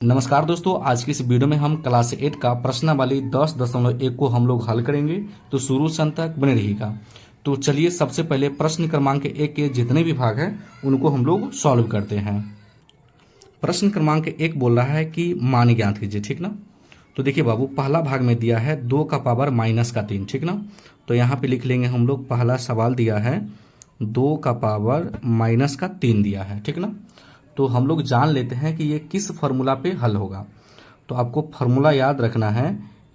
नमस्कार दोस्तों, आज की इस वीडियो में हम क्लास 8 का प्रश्नावली 10.1 को हम लोग हल करेंगे। तो शुरू से अंत तक बने रहिएगा। तो चलिए सबसे पहले प्रश्न क्रमांक 1 के जितने भी भाग हैं उनको हम लोग सॉल्व करते हैं। प्रश्न क्रमांक 1 बोल रहा है कि मान ज्ञात कीजिए, ठीक ना। तो देखिए बाबू, पहला भाग में दिया है 2 का पावर -3, ठीक ना। तो यहाँ पे लिख लेंगे हम लोग, पहला सवाल दिया है 2 का पावर -3 दिया है, ठीक ना। तो हम लोग जान लेते हैं कि ये किस फार्मूला पे हल होगा। तो आपको फार्मूला याद रखना है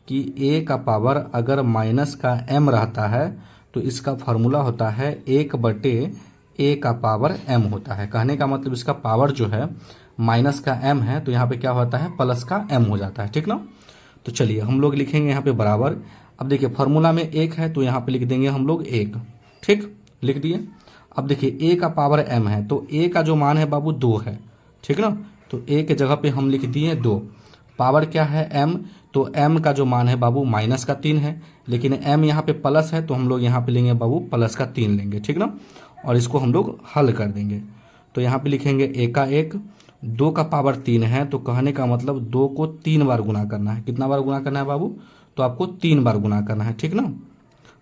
कि a का पावर अगर माइनस का m रहता है तो इसका फार्मूला होता है 1/a का पावर m होता है। कहने का मतलब इसका पावर जो है माइनस का m है, तो यहाँ पे क्या होता है, प्लस का m हो जाता है, ठीक ना। तो चलिए हम लोग लिखेंगे यहाँ पे बराबर। अब देखिए फार्मूला में 1 है तो यहाँ पे लिख देंगे हम लोग 1, ठीक, लिख दिए। अब देखिए a का पावर m है तो a का जो मान है बाबू 2 है, ठीक ना। तो a के जगह पे हम लिख दिए 2। पावर क्या है m, तो m का जो मान है बाबू -3 है, लेकिन m यहाँ पे प्लस है तो हम लोग यहाँ पे लेंगे बाबू +3 लेंगे, ठीक ना। और इसको हम लोग हल कर देंगे। तो यहाँ पे लिखेंगे a का 1, 2 का पावर 3 है, तो कहने का मतलब 2 को 3 बार गुना करना है। कितना बार गुना करना है बाबू, तो आपको 3 बार गुना करना है, ठीक ना।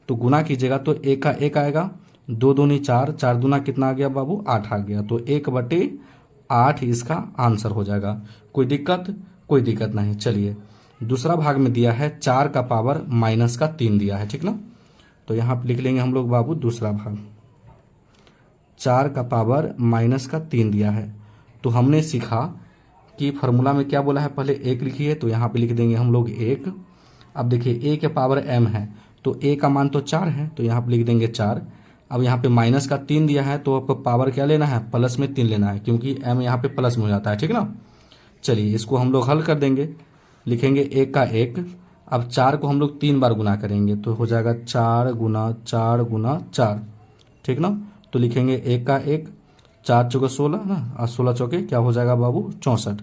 तो गुना कीजिएगा तो a का 1 आएगा, 2 दूनी 4, 4 दूना कितना आ गया बाबू, 8 आ गया। तो 1/8 इसका आंसर हो जाएगा। कोई दिक्कत, कोई दिक्कत नहीं। चलिए दूसरा भाग में दिया है 4 का पावर -3 दिया है, ठीक ना। तो यहाँ पे लिख लेंगे हम लोग बाबू दूसरा भाग, 4 का पावर -3 दिया है। तो हमने सीखा कि फार्मूला में क्या बोला है, पहले 1 लिखिए, तो यहाँ पे लिख देंगे हम लोग 1। अब देखिए a के पावर m है तो a का मान तो 4 है, तो यहाँ पे लिख देंगे 4। अब यहाँ पे -3 दिया है तो आपको पावर क्या लेना है, प्लस में 3 लेना है, क्योंकि m यहाँ पे प्लस में हो जाता है, ठीक ना। चलिए इसको हम लोग हल कर देंगे। लिखेंगे 1 का 1। अब 4 को हम लोग 3 बार गुना करेंगे तो हो जाएगा 4 गुना 4 गुना 4, ठीक ना। तो लिखेंगे 1 का 1, 4 चौके 16 ना, और 16 चौके क्या हो जाएगा बाबू, 64।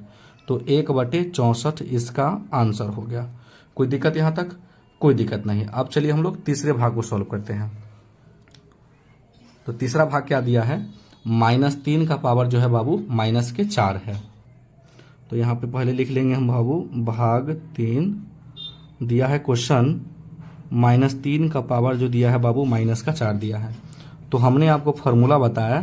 तो 1/64 इसका आंसर हो गया। कोई दिक्कत यहाँ तक, कोई दिक्कत नहीं। अब चलिए हम लोग तीसरे भाग को सॉल्व करते हैं। तो तीसरा भाग क्या दिया है, -3 का पावर जो है बाबू -4 है। तो यहाँ पे पहले लिख लेंगे हम बाबू, भाग 3 दिया है क्वेश्चन, -3 का पावर जो दिया है बाबू -4 दिया है। तो हमने आपको फार्मूला बताया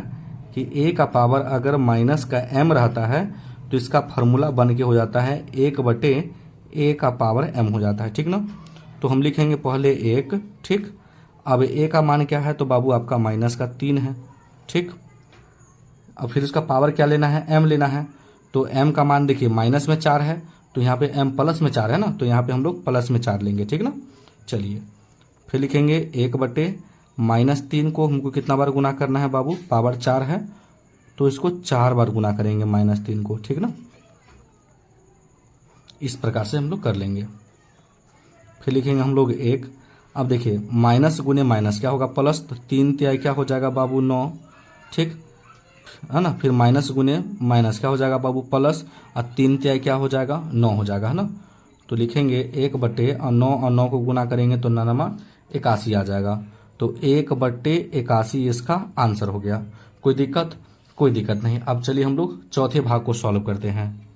कि a का पावर अगर माइनस का m रहता है तो इसका फार्मूला बन के हो जाता है 1/a का पावर m हो जाता है, ठीक ना। तो हम लिखेंगे पहले 1, ठीक। अब a का मान क्या है, तो बाबू आपका -3 है, ठीक। अब फिर इसका पावर क्या लेना है, m लेना है। तो m का मान देखिए माइनस में 4 है, तो यहाँ पे m प्लस में 4 है ना, तो यहाँ पे हम लोग प्लस में 4 लेंगे, ठीक ना। चलिए फिर लिखेंगे 1/-3 को हमको कितना बार गुना करना है बाबू, पावर 4 है तो इसको 4 बार गुना करेंगे -3 को, ठीक ना। इस प्रकार से हम लोग कर लेंगे। फिर लिखेंगे हम लोग 1। अब देखिए माइनस गुने माइनस क्या होगा, प्लस, तो 3 तिहाई क्या हो जाएगा बाबू 9, ठीक है ना। फिर माइनस गुने माइनस क्या हो जाएगा बाबू, प्लस, और 3 तिहाई क्या हो जाएगा, 9 हो जाएगा, है ना। तो लिखेंगे 1/9 और 9 को गुना करेंगे तो 81 आ जाएगा। तो 1/81 इसका आंसर हो गया। कोई दिक्कत, कोई दिक्कत नहीं। अब चलिए हम लोग चौथे भाग को सॉल्व करते हैं।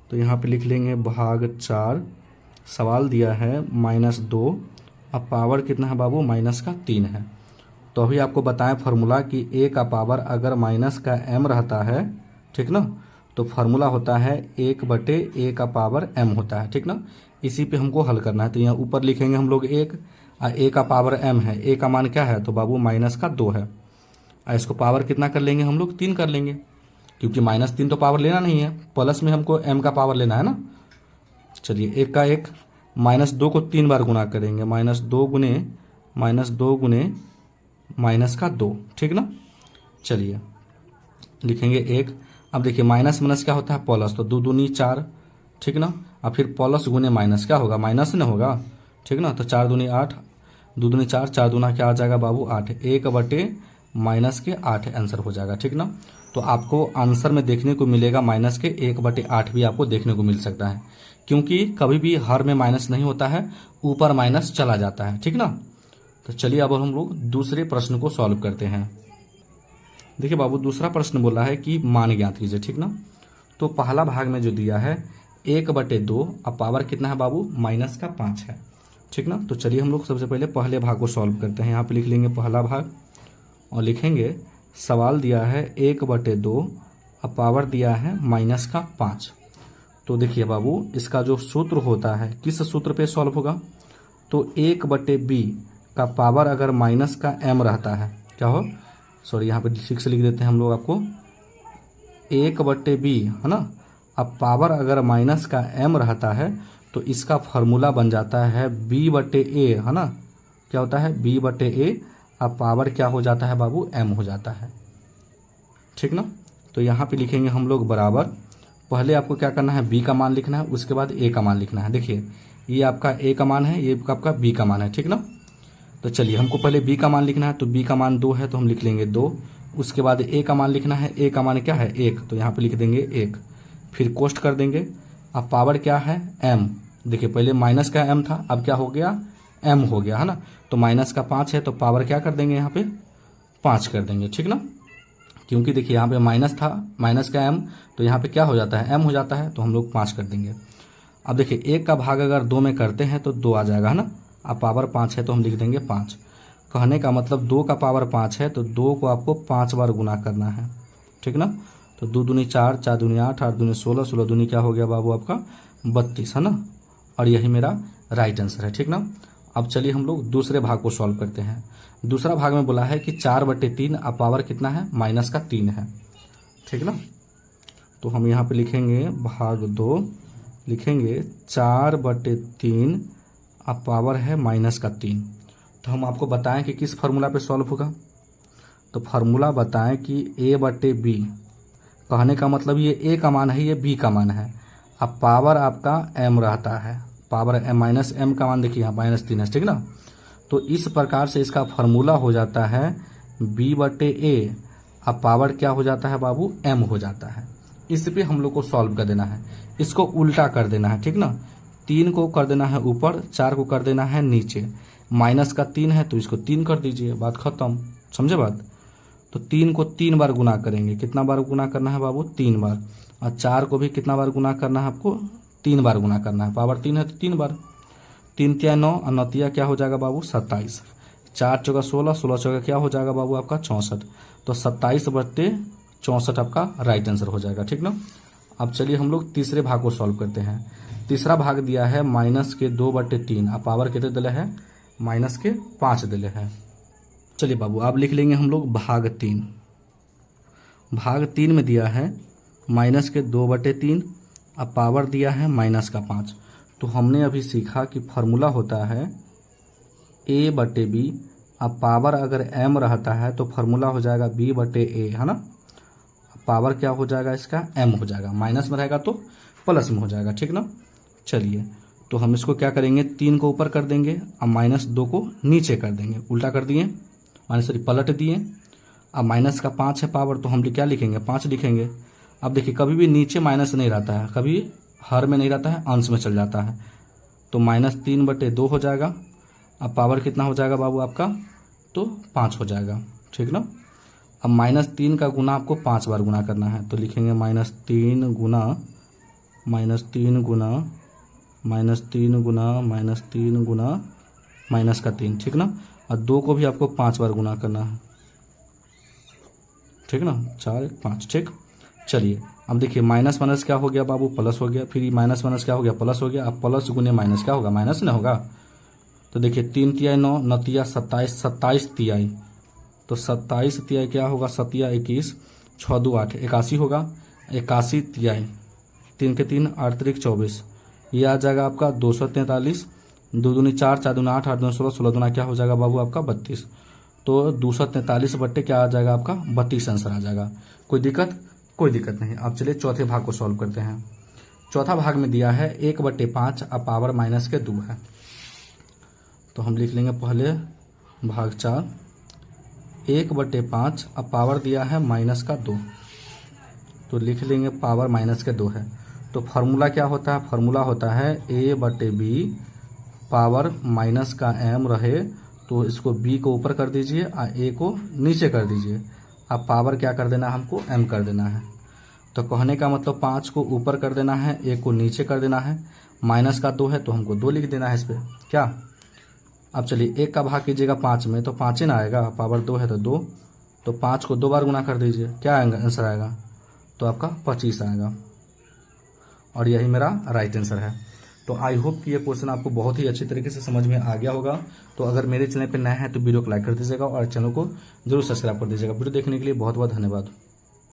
तो यहाँ पे लिख लेंगे भाग 4, सवाल दिया है -2, अब पावर कितना है बाबू, -3 है। तो अभी आपको बताएं फार्मूला कि a का पावर अगर माइनस का m रहता है, ठीक ना, तो फार्मूला होता है 1/a का पावर m होता है, ठीक ना। इसी पे हमको हल करना है। तो यहाँ ऊपर लिखेंगे हम लोग 1, और a का पावर m है, a का मान क्या है, तो बाबू -2 है। और इसको पावर कितना कर लेंगे हम लोग, 3 कर लेंगे, क्योंकि -3 तो पावर लेना नहीं है, प्लस में हमको m का पावर लेना है ना। चलिए 1 का 1, -2 को 3 बार गुना करेंगे, -2 गुने -2, ठीक ना। चलिए लिखेंगे 1। अब देखिए माइनस माइनस क्या होता है, प्लस, तो 2 दूनी 4, ठीक ना। अब फिर प्लस गुने माइनस क्या होगा, माइनस न होगा, ठीक ना। तो 4 दूनी 8, 2 दूनी 4, 4 दूना क्या आ जाएगा बाबू 8, 1/-8 आंसर हो जाएगा, ठीक ना। तो आपको आंसर में देखने को मिलेगा -1/8 भी आपको देखने को मिल सकता है, क्योंकि कभी भी हर में माइनस नहीं होता है, ऊपर माइनस चला जाता है, ठीक ना। तो चलिए अब हम लोग दूसरे प्रश्न को सॉल्व करते हैं। देखिए बाबू दूसरा प्रश्न बोला है कि मान ज्ञात कीजिए, ठीक ना। तो पहला भाग में जो दिया है 1/2, अब पावर कितना है बाबू, -5 है। ठीक ना। तो चलिए हम लोग सबसे पहले पहले भाग को सॉल्व करते हैं। यहाँ पे लिख लेंगे पहला भाग और लिखेंगे सवाल दिया है 1/2, अब पावर दिया है -5। तो देखिए बाबू, इसका जो सूत्र होता है किस सूत्र पे सॉल्व होगा, तो 1/b का पावर अगर माइनस का m रहता है, क्या हो, सॉरी यहाँ पे ठीक से लिख देते हैं हम लोग आपको, 1/b है ना। अब पावर अगर माइनस का m रहता है तो इसका फॉर्मूला बन जाता है b/a, है ना। क्या होता है, b/a। अब पावर क्या हो जाता है बाबू, m हो जाता है। ठीक ना। तो यहाँ पे लिखेंगे हम लोग बराबर, पहले आपको क्या करना है, b का मान लिखना है, उसके बाद a का मान लिखना है। देखिए ये आपका a का मान है, ये आपका b का मान है। ठीक ना। तो चलिए हमको पहले b का मान लिखना है, तो b का मान 2 है तो हम लिख लेंगे 2। उसके बाद a का मान लिखना है, a का मान क्या है 1, तो यहाँ पे लिख देंगे 1। फिर कोष्ट कर देंगे। अब पावर क्या है m, देखिए पहले माइनस का m था, अब क्या हो गया m हो गया, है ना। तो -5 है तो पावर क्या कर देंगे यहाँ पे 5 कर देंगे। ठीक ना। क्योंकि देखिए यहाँ पे माइनस था, माइनस का m, तो यहाँ पे क्या हो जाता है m हो जाता है, तो हम लोग 5 कर देंगे। अब देखिए 1 का भाग अगर 2 में करते हैं तो 2 आ जाएगा, है ना। अब पावर 5 है तो हम लिख देंगे 5। कहने का मतलब 2 का पावर 5 है तो 2 को आपको 5 बार गुना करना है। ठीक ना। तो 2 दूनी 4, 4 दूनी 8, 8 दूनी 16, 16 दूनी क्या हो गया बाबू आपका 32, है ना। और यही मेरा राइट आंसर है। ठीक ना। अब चलिए हम लोग दूसरे भाग को सॉल्व करते हैं। दूसरा भाग में बोला है कि 4/3, अब पावर कितना है, -3 है। ठीक ना। तो हम यहाँ पे लिखेंगे भाग 2, लिखेंगे 4/3, अब पावर है -3। तो हम आपको बताएं कि किस फार्मूला पे सॉल्व होगा, तो फार्मूला बताएं कि a/b, कहने का मतलब ये a का मान है, ये b का मान है। अब पावर आपका m रहता है, पावर -m का मान देखिए यहाँ -3 है। ठीक ना। तो इस प्रकार से इसका फार्मूला हो जाता है b/a, अब पावर क्या हो जाता है बाबू, m हो जाता है। इस पे हम लोग को सॉल्व कर देना है, इसको उल्टा कर देना है। ठीक ना। 3 को कर देना है ऊपर, 4 को कर देना है नीचे। -3 है तो इसको 3 कर दीजिए, बात खत्म, समझे बात। तो 3 को 3 बार गुना करेंगे, कितना बार गुना करना है बाबू, 3 बार। और 4 को भी कितना बार गुना करना है आपको, 3 बार गुना करना है। पावर 3 है तो 3 बार, 3 तिया 9 और 9 तिया क्या हो जाएगा बाबू 27, 4 चौका 16, 16 चौका क्या हो जाएगा बाबू आपका 64। तो 27/64 आपका राइट आंसर हो जाएगा। ठीक ना। अब चलिए हम लोग तीसरे भाग को सॉल्व करते हैं। तीसरा भाग दिया है -2/3, अब पावर कितने दिले है, -5 दिले है। चलिए बाबू आप लिख लेंगे हम लोग भाग 3। भाग 3 में दिया है -2/3, अब पावर दिया है -5। तो हमने अभी सीखा कि फार्मूला होता है a/b, अब पावर अगर m रहता है तो फार्मूला हो जाएगा b/a, है ना। पावर क्या हो जाएगा इसका, m हो जाएगा, माइनस में रहेगा तो प्लस में हो जाएगा। ठीक ना। चलिए तो हम इसको क्या करेंगे, 3 को ऊपर कर देंगे, अब -2 को नीचे कर देंगे, उल्टा कर दिए, पलट दिए। अब -5 है पावर, तो हम क्या लिखेंगे, 5 लिखेंगे। अब देखिए कभी भी नीचे माइनस नहीं रहता है, कभी हर में नहीं रहता है, अंश में चल जाता है। तो -3/2 हो जाएगा। अब पावर कितना हो जाएगा बाबू आपका, तो 5 हो जाएगा। ठीक ना। अब -3 का गुना आपको 5 बार गुना करना है, तो लिखेंगे -3 गुना -3 गुना -3 गुना -3 गुना -3। ठीक ना। और 2 को भी आपको 5 बार गुना करना है। ठीक ना, 4 1 5। ठीक। चलिए अब देखिए माइनस क्या हो गया बाबू, प्लस हो गया, फिर माइनस क्या हो गया, प्लस हो गया। अब प्लस गुने माइनस क्या होगा, माइनस ना होगा। तो देखिए 3 तिया 9, 9 तिया 27, 27 तियाई, तो 27 तियाई क्या होगा, 7 21, 6 2 8, 81 होगा। 81 तियाई, 3 के 3 8 3 24, ये आ जाएगा आपका 243। 2 दूनी 4, 4 दूनी 8, 8 दूनी 16, 16 दूना क्या हो जाएगा बाबू आपका 32। तो 243 क्या आ जाएगा आपका 32 आंसर आ जाएगा। कोई दिक्कत, कोई दिक्कत नहीं। अब चलिए चौथे भाग को सॉल्व करते हैं। चौथा भाग में दिया है 1/5, अब पावर -2 है। तो हम लिख लेंगे पहले भाग 4, 1/5, अब पावर दिया है -2, तो लिख लेंगे पावर -2 है। तो फार्मूला क्या होता है, फार्मूला होता है a/b, पावर -m रहे तो इसको b को ऊपर कर दीजिए और a को नीचे कर दीजिए। अब पावर क्या कर देना है हमको, m कर देना है। तो कहने का मतलब 5 को ऊपर कर देना है, 1 को नीचे कर देना है, माइनस का 2 है तो हमको 2 लिख देना है इस पर क्या। अब चलिए 1 का भाग कीजिएगा 5 में तो 5 ही ना आएगा, पावर 2 है तो 2, तो 5 को 2 बार गुना कर दीजिए, क्या आंसर आएगा, तो आपका 25 आएगा। और यही मेरा राइट आंसर है। तो आई होप कि ये क्वेश्चन आपको बहुत ही अच्छी तरीके से समझ में आ गया होगा। तो अगर मेरे चैनल पर नए हैं तो वीडियो को लाइक कर दीजिएगा और चैनल को जरूर सब्सक्राइब कर दीजिएगा। वीडियो देखने के लिए बहुत बहुत धन्यवाद।